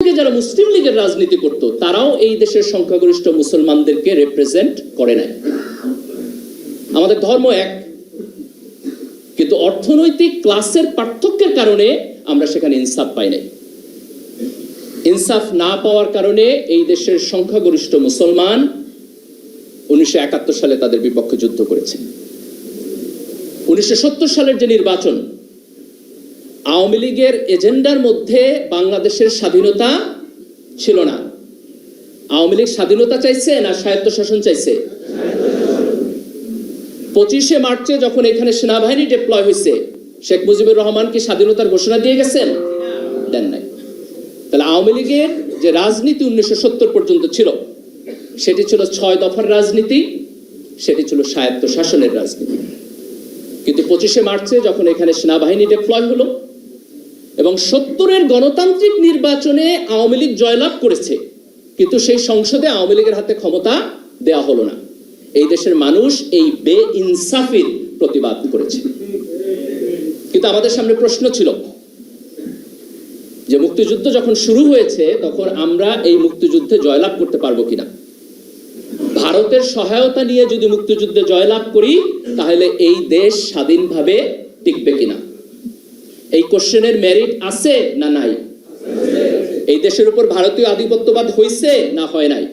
থেকে যারা মুসলিম লীগের রাজনীতি করত তারাও এই দেশের সংখ্যাগরিষ্ঠ মুসলমানদেরকে রিপ্রেজেন্ট করে নাই। আমাদের ধর্ম এক, কিন্তু অর্থনৈতিক ক্লাসের পার্থক্যের কারণে আমরা সেখানে ইনসাফ পাই নাই। ইনসাফ না পাওয়ার কারণে এই দেশের সংখ্যাগরিষ্ঠ মুসলমান 1971 সালে তাদের বিপক্ষে যুদ্ধ করেছে। 1970 সালের যে নির্বাচন, আওয়ামী লীগের এজেন্ডার মধ্যে বাংলাদেশের স্বাধীনতা ছিল না। আওয়ামী লীগ স্বাধীনতা চাইছে না স্বায়ত্তশাসন চাইছে? 25শে মার্চে যখন এখানে সেনাবাহিনী ডিপ্লয় হয়েছে, শেখ মুজিবুর রহমান কি স্বাধীনতার ঘোষণা দিয়ে গেছেন? দেন নাই। তাহলে আওয়ামী লীগের যে রাজনীতি 1970 পর্যন্ত ছিল, সেটি ছিল 6 দফার রাজনীতি, সেটি ছিল স্বায়ত্তশাসনের রাজনীতি। কিন্তু 25শে মার্চে যখন এখানে সেনাবাহিনী ডিপ্লয় হলো এবং 70-এর গণতান্ত্রিক নির্বাচনে আওয়ামী লীগ জয়লাভ করেছে, কিন্তু সেই সংসদে আওয়ামী লীগের হাতে ক্ষমতা দেওয়া হলো না। এই দেশের মানুষ এই বেইনসাফির প্রতিবাদ করেছে। কিন্তু আমাদের সামনে প্রশ্ন ছিল যে মুক্তিযুদ্ধ যখন শুরু হয়েছে তখন আমরা এই মুক্তিযুদ্ধে জয়লাভ করতে পারবো কিনা। ভারতের সহায়তা নিয়ে যদি মুক্তিযুদ্ধে জয়লাভ করি তাহলে এই দেশ স্বাধীনভাবে টিকবে কিনা। এই কোশ্চেনের মেরিট আছে না নাই? এই দেশের উপর ভারতীয় আধিপত্যবাদ হয়েছে না হয় নাই?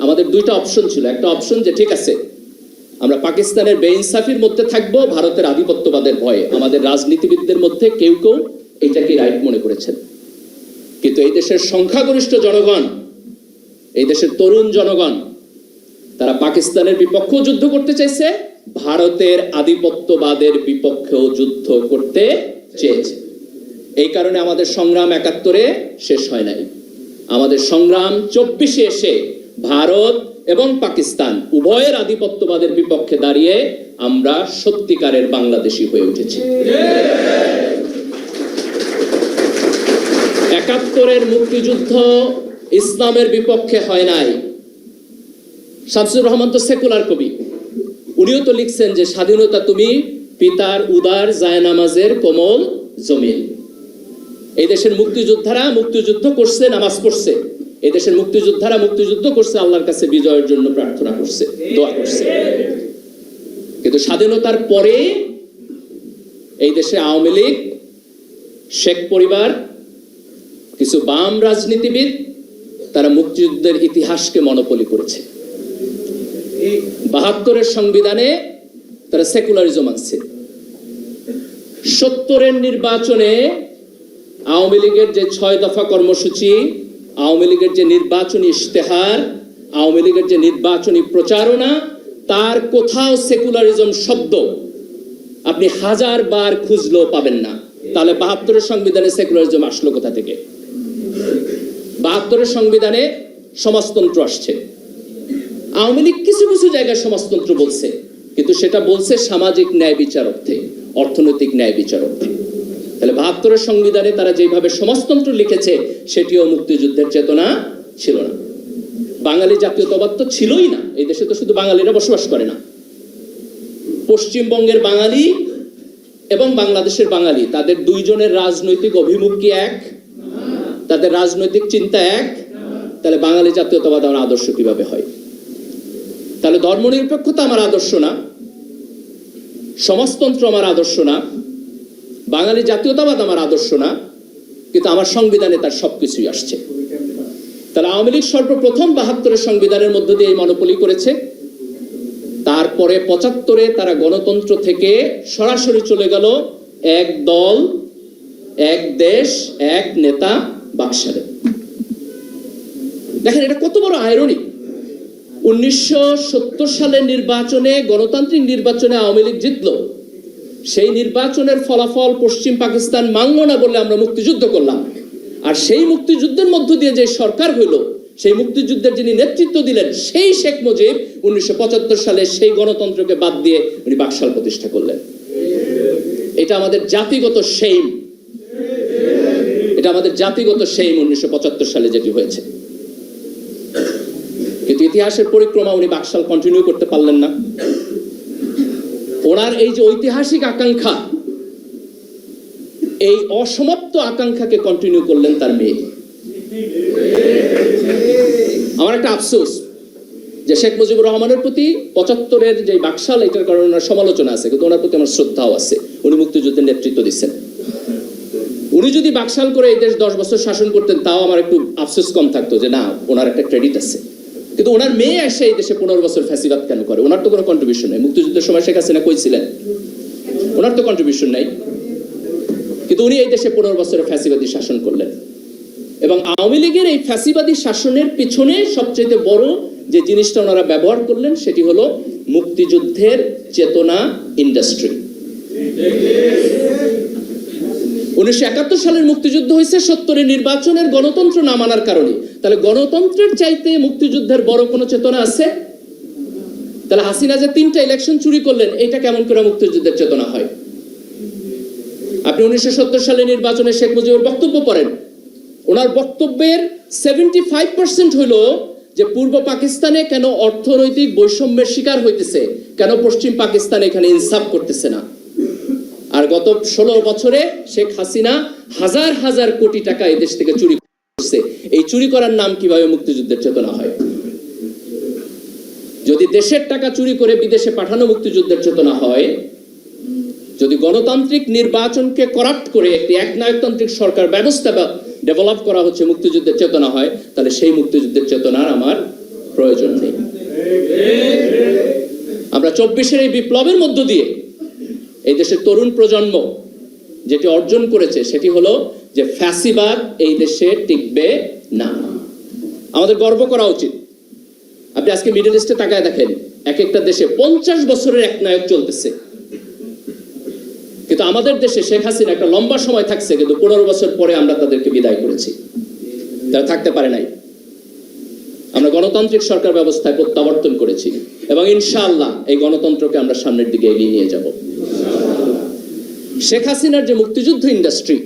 আমাদের দুইটা অপশন ছিল। একটা অপশন যে ঠিক আছে, আমরা পাকিস্তানের বেইনসাফির মধ্যে থাকবো ভারতের আধিপত্যবাদের ভয়ে। আমাদের রাজনীতিবিদদের মধ্যে কেউ কেউ এটাকে রাইট মনে করেছেন, কিন্তু এই দেশের সংখ্যাগরিষ্ঠ জনগণ, এই দেশের তরুণ জনগণ, তারা পাকিস্তানের বিপক্ষেও যুদ্ধ করতে চাইছে, ভারতের আধিপত্যবাদের বিপক্ষেও যুদ্ধ করতে চেয়েছে। এই কারণে আমাদের সংগ্রাম 71-এ শেষ হয় নাই। আমাদের সংগ্রাম 24-এ এসে ভারত এবং পাকিস্তান উভয়ের আধিপত্যবাদের বিপক্ষে দাঁড়িয়ে আমরা সত্যিকারের বাংলাদেশী হয়ে উঠেছি। 71-এর মুক্তিযুদ্ধ ইসলামের বিপক্ষে হয় নাই। শামসুর রহমান তো সেকুলার কবি, উনিও তো লিখছেন যে স্বাধীনতা তুমি পিতার উদার জায়নামাজের কোমল জমিন। এই দেশের মুক্তিযোদ্ধারা মুক্তিযুদ্ধ করছে, নামাজ পড়ছে। এই দেশের মুক্তিযোদ্ধারা মুক্তিযুদ্ধ করছে, আল্লাহর কাছে বিজয়ের জন্য প্রার্থনা করছে, দোয়া করছে। কিন্তু স্বাধীনতার পরে এই দেশে আওয়ামী লীগ, শেখ পরিবার, কিছু বাম রাজনীতিবিদ, তারা মুক্তিযুদ্ধের ইতিহাসকে মনোপলি করেছে। 72-এর সংবিধানে তারা সেকুলারিজম আনছে। 70-এর নির্বাচনে আওয়ামী লীগের যে 6 দফা কর্মসূচি, আওয়ামী লীগের যে নির্বাচনী ইশতেহার, আওয়ামী লীগের যে নির্বাচনী প্রচারণা, তার কোথাও সেকুলারিজম শব্দ আপনি 1000 বার খুঁজলেও পাবেন না। তাহলে 72-এর সংবিধানে সেকুলারিজম আসলো কোথা থেকে? 72-এর সংবিধানে সমাজতন্ত্র আসছে। আওয়ামী লীগ কিছু কিছু জায়গায় সমাজতন্ত্র বলছে, কিন্তু সেটা বলছে সামাজিক ন্যায় বিচার অর্থে, অর্থনৈতিক ন্যায় বিচার অর্থে। তাহলে 72-এর সংবিধানে তারা যেভাবে সমাজতন্ত্র লিখেছে সেটিও মুক্তিযুদ্ধের চেতনা ছিল না। বাঙালি জাতীয়তাবাদ তো ছিলই না। এই দেশে তো শুধু বাঙালিরা বসবাস করে না। পশ্চিমবঙ্গের বাঙালি এবং বাংলাদেশের বাঙালি, তাদের দুইজনের রাজনৈতিক অভিমুখ কি এক? তাদের রাজনৈতিক চিন্তা এক? তাহলে বাঙালি জাতীয়তাবাদ আমার আদর্শ কিভাবে হয়? তাহলে ধর্মনিরপেক্ষতা আমার আদর্শ না, সমাজতন্ত্র আমার আদর্শ না, বাঙালি জাতীয়তাবাদ আমার আদর্শ না, কিন্তু আমার সংবিধানে তার সবকিছুই আসছে। তাহলে আওয়ামী লীগ সর্বপ্রথম 72-এর সংবিধানের মধ্য দিয়ে এই মনোপলি করেছে। তারপরে 75-এ তারা গণতন্ত্র থেকে সরাসরি চলে গেল এক দল, এক দেশ, এক নেতা বাকশালে। দেখেন এটা কত বড় আইরনি। 1970 সালের নির্বাচনে, গণতান্ত্রিক নির্বাচনে আওয়ামী লীগ জিতলো। সেই নির্বাচনের ফলাফল পশ্চিম পাকিস্তান মানল না বলে আমরা মুক্তিযুদ্ধ করলাম। আর সেই মুক্তিযুদ্ধের মধ্য দিয়ে যে সরকার হইল, সেই মুক্তিযুদ্ধের যিনি নেতৃত্ব দিলেন, সেই শেখ মুজিব 1975 সালে সেই গণতন্ত্রকে বাদ দিয়ে উনি বাকশাল প্রতিষ্ঠা করলেন। এটা আমাদের জাতিগত শেম, এটা আমাদের জাতিগত শেম 1975 সালে যেটি হয়েছে। কিন্তু ইতিহাসের পরিক্রমা উনি বাকশাল কন্টিনিউ করতে পারলেন না। ওনার এই যে ঐতিহাসিক আকাঙ্ক্ষা, এই অসমাপ্ত আকাঙ্ক্ষাকে কন্টিনিউ করলেন তার মেয়ে। আমার একটা আফসোস যে শেখ মুজিবুর রহমানের প্রতি 75-এর যে বাকশাল, এটার কারণে ওনার সমালোচনা আছে, কিন্তু ওনার প্রতি আমার শ্রদ্ধাও আছে। উনি মুক্তিযুদ্ধের নেতৃত্ব দিচ্ছেন। উনি যদি বাকশাল করে এই দেশ 10 বছর শাসন করতেন, তাও আমার একটু আফসোস কম থাকতো যে না, ওনার একটা ক্রেডিট আছে। কিন্তু ওনার মেয়ে এসে এই দেশে 15 বছর ফ্যাসিবাদ কেন করে? ওনার তো কোনো কন্ট্রিবিউশন নেই। মুক্তিযুদ্ধের সময় শেখ হাসিনা কই ছিলেন? ওনার তো কন্ট্রিবিউশন নাই। কিন্তু উনি এই দেশে 15 বছরের ফ্যাসিবাদী শাসন করলেন। এবং আওয়ামী লীগের এই ফ্যাসিবাদী শাসনের পিছনে সবচেয়ে বড় যে জিনিসটা ওনারা ব্যবহার করলেন, সেটি হলো মুক্তিযুদ্ধের চেতনা ইন্ডাস্ট্রি। 1971 সালের মুক্তিযুদ্ধ হয়েছে 70-এর নির্বাচনের গণতন্ত্র না মানার কারণে। তাহলে গণতন্ত্রের চাইতে মুক্তিযুদ্ধের বড় কোনো চেতনা আছে? তাহলে হাসিনা যে 3টা ইলেকশন চুরি করলেন, এটা কেমন করে মুক্তিযুদ্ধের চেতনা হয়? আপনি 1970 সালের নির্বাচনে শেখ মুজিবুর বক্তব্য পড়েন, ওনার বক্তব্যের 75% হইল যে পূর্ব পাকিস্তানে কেন অর্থনৈতিক বৈষম্যের শিকার হইতেছে, কেন পশ্চিম পাকিস্তান এখানে ইনসাফ করতেছে না। আর গত 16 বছরে শেখ হাসিনা হাজার হাজার কোটি টাকা এই দেশ থেকে চুরি করছে। এই চুরি করার নাম কিভাবে মুক্তিযুদ্ধের চেতনা হয়? যদি দেশের টাকা চুরি করে বিদেশে পাঠানো মুক্তিযুদ্ধের চেতনা হয়, যদি গণতান্ত্রিক নির্বাচনকে করাপ্ট করে একটি একনায়কতান্ত্রিক সরকার ব্যবস্থা ডেভেলপ করা হচ্ছে মুক্তিযুদ্ধের চেতনা হয়, তাহলে সেই মুক্তিযুদ্ধের চেতনার আমার প্রয়োজন নেই। আমরা 24-এর এই বিপ্লবের মধ্য দিয়ে এই দেশের তরুণ প্রজন্ম যেটি অর্জন করেছে, সেটি হলো যে ফ্যাসিবাদ এই দেশে টিকবে না। আমাদের গর্ব করা উচিত। আপনি আজকে মিডল ইস্টে তাকায় দেখেন, এক একটা দেশে 50 বছরের একনায়ক চলতেছে, কিন্তু আমাদের দেশে শেখ হাসিনা একটা লম্বা সময় থাকছে, কিন্তু 15 বছর পরে আমরা তাদেরকে বিদায় করেছি। তারা থাকতে পারে নাই। আমরা গণতান্ত্রিক সরকার ব্যবস্থায় প্রত্যাবর্তন করেছি এবং ইনশাআল্লাহ এই গণতন্ত্রকে আমরা সামনের দিকে এগিয়ে নিয়ে যাব। শেখ হাসিনার যে মুক্তিযুদ্ধ ইন্ডাস্ট্রি,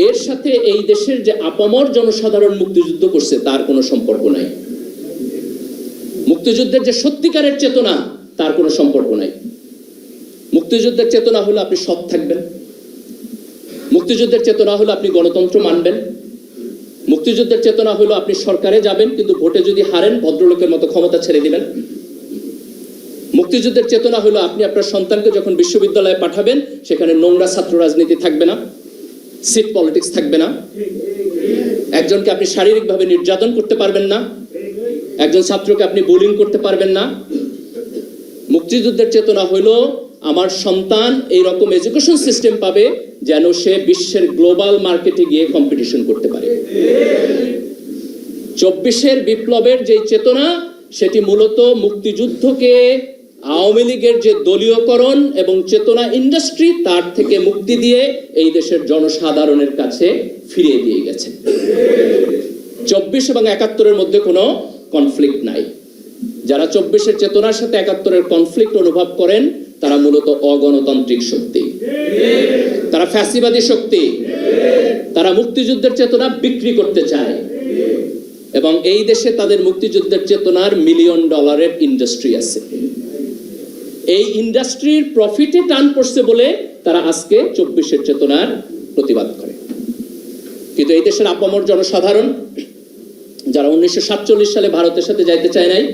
এর সাথে এই দেশের যে আপামর জনসাধারণ মুক্তিযুদ্ধ করছে তার কোনো সম্পর্ক নাই। মুক্তিযুদ্ধের যে সত্যিকারের চেতনা, তার কোনো সম্পর্ক নাই। মুক্তিযুদ্ধের চেতনা হলো আপনি সৎ থাকবেন। মুক্তিযুদ্ধের চেতনা হলো আপনি গণতন্ত্র মানবেন। মুক্তিযুদ্ধের চেতনা হলো আপনি সরকারে যাবেন, কিন্তু ভোটে যদি হারেন ভদ্রলোকের মতো ক্ষমতা ছেড়ে দিবেন। মুক্তিযুদ্ধের চেতনা হলো আপনি আপনার সন্তানকে যখন বিশ্ববিদ্যালয়ে পাঠাবেন, সেখানে নোংরা ছাত্র রাজনীতি থাকবে না, সিট পলিটিক্স থাকবে না, একজনকে আপনি শারীরিকভাবে নির্যাতন করতে পারবেন না, একজন ছাত্রকে আপনি বুলিং করতে পারবেন না। মুক্তিযুদ্ধের চেতনা হলো আমার সন্তান এই রকম এডুকেশন সিস্টেম পাবে যেন সে বিশ্বের গ্লোবাল মার্কেটে গিয়ে কম্পিটিশন করতে পারে। 24-এর বিপ্লবের যে চেতনা, সেটি মূলত মুক্তিযুদ্ধকে আওয়ামী লীগের যে দলীয়করণ এবং চেতনা ইন্ডাস্ট্রি, তার থেকে মুক্তি দিয়ে এই দেশের জনসাধারণের কাছে ফিরিয়ে দিয়ে গেছে। 24 এবং 71-এর মধ্যে কোনো কনফ্লিক্ট নাই। যারা 24-এর চেতনার সাথে 71-এর কনফ্লিক্ট অনুভব করেন, তারা মূলত অগণতান্ত্রিক শক্তি, তারা ফ্যাসিবাদী শক্তি, তারা মুক্তিযুদ্ধের চেতনা বিক্রি করতে চায় এবং এই দেশে তাদের মুক্তিযুদ্ধের চেতনার $1 মিলিয়ন ইন্ডাস্ট্রি আছে। এই ইন্ডাস্ট্রির প্রফিটে টান পড়ছে বলে তারা আজকে 24-এর চেতনার প্রতিবাদ করে। কিন্তু এই দেশের আপামর জনসাধারণ যারা 1947 সালে ভারতের সাথে যাইতে চায় নাই,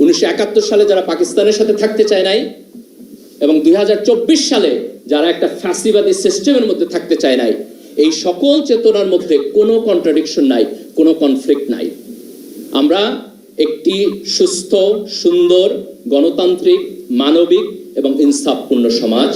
1971 সালে যারা পাকিস্তানের সাথে থাকতে চায় নাই, এবং 2024 সালে যারা একটা ফ্যাসিবাদী সিস্টেমের মধ্যে থাকতে চায় নাই, এই সকল চেতনার মধ্যে কোনো কন্ট্রাডিকশন নাই, কোনো কনফ্লিক্ট নাই। আমরা একটি সুস্থ, সুন্দর, গণতান্ত্রিক, মানবিক এবং ইনসাফপূর্ণ সমাজ